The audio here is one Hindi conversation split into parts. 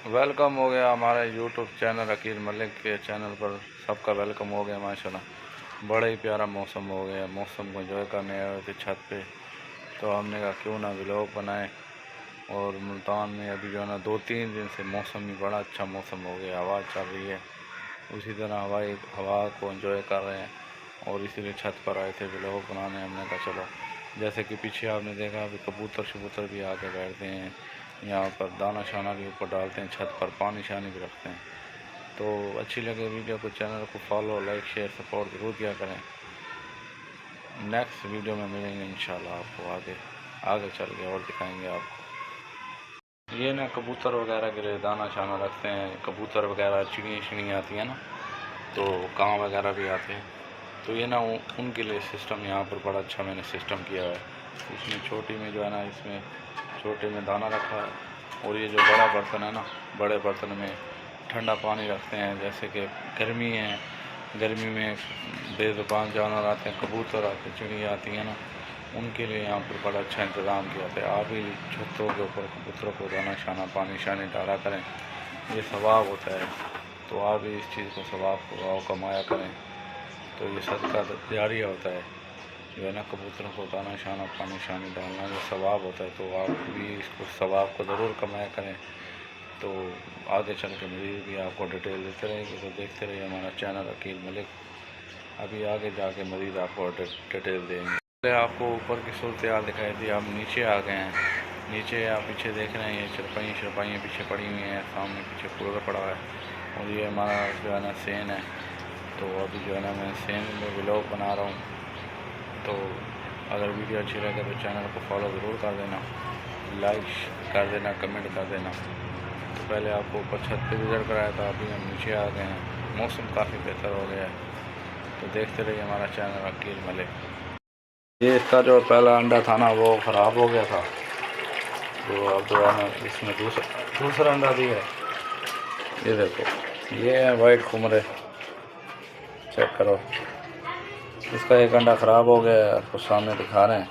वेलकम हो गया हमारे यूट्यूब चैनल अकील मलिक के चैनल पर। सबका वेलकम हो गया माशाल्लाह। बड़ा ही प्यारा मौसम हो गया। मौसम को एंजॉय करने आए थे छत पे, तो हमने कहा क्यों ना व्लॉग बनाए। और मुल्तान में अभी जो है ना 2-3 दिन से मौसम ही बड़ा अच्छा मौसम हो गया। हवा चल रही है, उसी तरह हवा को एंजॉय कर रहे हैं और इसीलिए छत पर आए थे व्लॉग बनाने। हमने कहा चलो, जैसे कि पीछे आपने देखा अभी कबूतर शबूतर भी आके बैठते हैं यहाँ पर, दाना शाना भी ऊपर डालते हैं, छत पर पानी शानी भी रखते हैं। तो अच्छी लगे वीडियो को, चैनल को फॉलो, लाइक, शेयर, सपोर्ट ज़रूर किया करें। नेक्स्ट वीडियो में मिलेंगे इंशाल्लाह आपको आगे चल के और दिखाएंगे आपको। ये ना कबूतर वगैरह के लिए दाना शाना रखते हैं। कबूतर वगैरह चिड़ियाँ आती हैं ना, तो कां वगैरह भी आते हैं, तो ये ना उनके लिए सिस्टम यहाँ पर बड़ा अच्छा मैंने सिस्टम किया है। इसमें छोटी में जो है ना, इसमें छोटे में दाना रखा है, और ये जो बड़ा बर्तन है ना, बड़े बर्तन में ठंडा पानी रखते हैं। जैसे कि गर्मी है, गर्मी में बेज़ुबान जानवर आते हैं, कबूतर आते हैं, चिड़िया आती हैं ना, उनके लिए यहाँ पर बड़ा अच्छा इंतज़ाम किया था। आप भी छतों के ऊपर कबूतरों को दाना शाना पानी शानी डाला करें, ये सवाब होता है। तो आप भी इस चीज़ को सवाब को कमाया करें, तो ये सदका जारिया होता है जो है ना। कबूतरों को दाना शाना पानी शानी डालना जो सवाब होता है, तो आप भी इसको सवाब को ज़रूर कमाया करें। तो आगे चल के मज़ीद भी आपको डिटेल देते रहेंगे, तो देखते रहिए हमारा चैनल अकील मलिक। अभी आगे जाके मज़ीद आपको डिटेल देंगे। पहले आपको ऊपर की सूरत हाल दिखाई थी, आप नीचे आ गए हैं। नीचे आप पीछे देख रहे हैं, ये चरपाइयाँ पीछे पड़ी हुई हैं, सामने पीछे कूलर पड़ा है, और ये हमारा जो है ना सेन है। तो अभी जो है ना मैं सेन में व्लॉग बना रहा हूँ। तो अगर वीडियो अच्छी लगे तो चैनल को फॉलो ज़रूर कर देना, लाइक कर देना, कमेंट कर देना। तो पहले आपको ऊपर छत पे विज़िट कराया था, अभी हम नीचे आ गए हैं। मौसम काफ़ी बेहतर हो गया है, तो देखते रहिए हमारा चैनल अकील मलिक। ये इसका जो पहला अंडा था ना, वो ख़राब हो गया था, तो अब जो है ना इसमें दूसरा अंडा दिया है। ये देखो, ये है वाइट खुमरे, चेक करो। इसका एक अंडा ख़राब हो गया है, आपको सामने दिखा रहे हैं।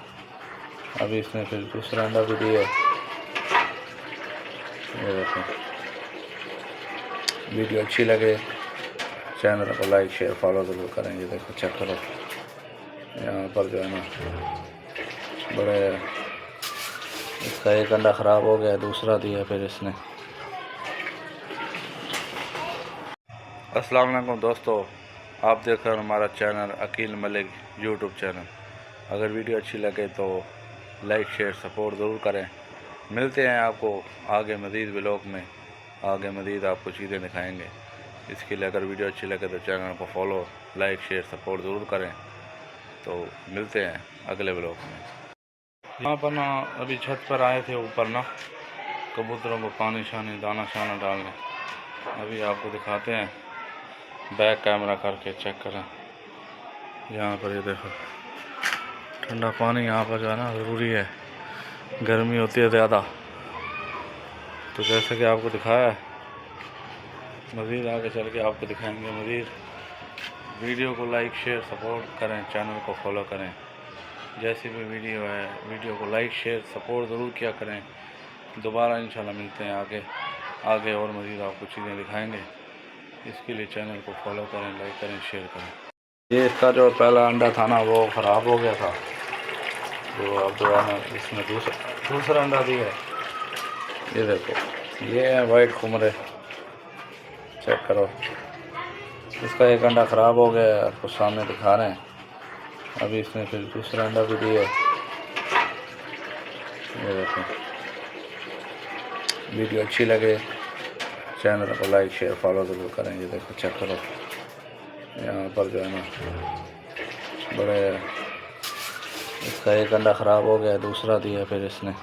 अभी इसने फिर दूसरा अंडा भी दिया है, ये देखो। वीडियो अच्छी लगे चैनल को लाइक शेयर फॉलो ज़रूर करें। ये देखो, चेक करो, यहाँ पर जो है ना बड़े, इसका एक अंडा ख़राब हो गया, दूसरा दिया फिर इसने। अस्सलाम वालेकुम दोस्तों, आप देख रहे हैं हमारा channel Akeel Malik YouTube channel. अगर वीडियो अच्छी लगे तो लाइक शेयर सपोर्ट ज़रूर करें। मिलते हैं आपको आगे मज़ीद व्लॉग में, आगे मज़ीद आपको चीज़ें दिखाएंगे। इसके लिए अगर वीडियो अच्छी लगे तो चैनल को फॉलो, लाइक, शेयर, सपोर्ट ज़रूर करें। तो मिलते हैं अगले व्लॉग में। यहाँ पर ना अभी छत पर आए थे ऊपर ना, कबूतरों को पानी शानी दाना शाना डालने। अभी आपको दिखाते हैं, बैक कैमरा करके चेक करें। यहाँ पर ये देखो, ठंडा पानी यहाँ पर जो है ना ज़रूरी है, गर्मी होती है ज़्यादा। तो जैसे कि आपको दिखाया है, मज़ीद आगे चल के आपको दिखाएंगे मज़ीद। वीडियो को लाइक शेयर सपोर्ट करें, चैनल को फॉलो करें। जैसी भी वीडियो है, वीडियो को लाइक शेयर सपोर्ट ज़रूर किया करें। दोबारा इंशाल्लाह मिलते हैं आगे और मज़ीद आपको चीज़ें दिखाएंगे। इसके लिए चैनल को फॉलो करें, लाइक करें, शेयर करें। ये इसका जो पहला अंडा था ना, वो ख़राब हो गया था, तो अब जो है ना इसमें दूसरा अंडा दिया है। ये देखो, ये है वाइट खुमरे, चेक करो। इसका एक अंडा ख़राब हो गया है, आपको सामने दिखा रहे हैं। अभी इसने फिर दूसरा अंडा भी दिया है, ये देखो। वीडियो अच्छी लगे चैनल को लाइक शेयर फॉलो ज़रूर करें। ये देखो, चेक करो, यहाँ पर जो है ना बड़े, इसका एक अंडा ख़राब हो गया, दूसरा दिया फिर इसने।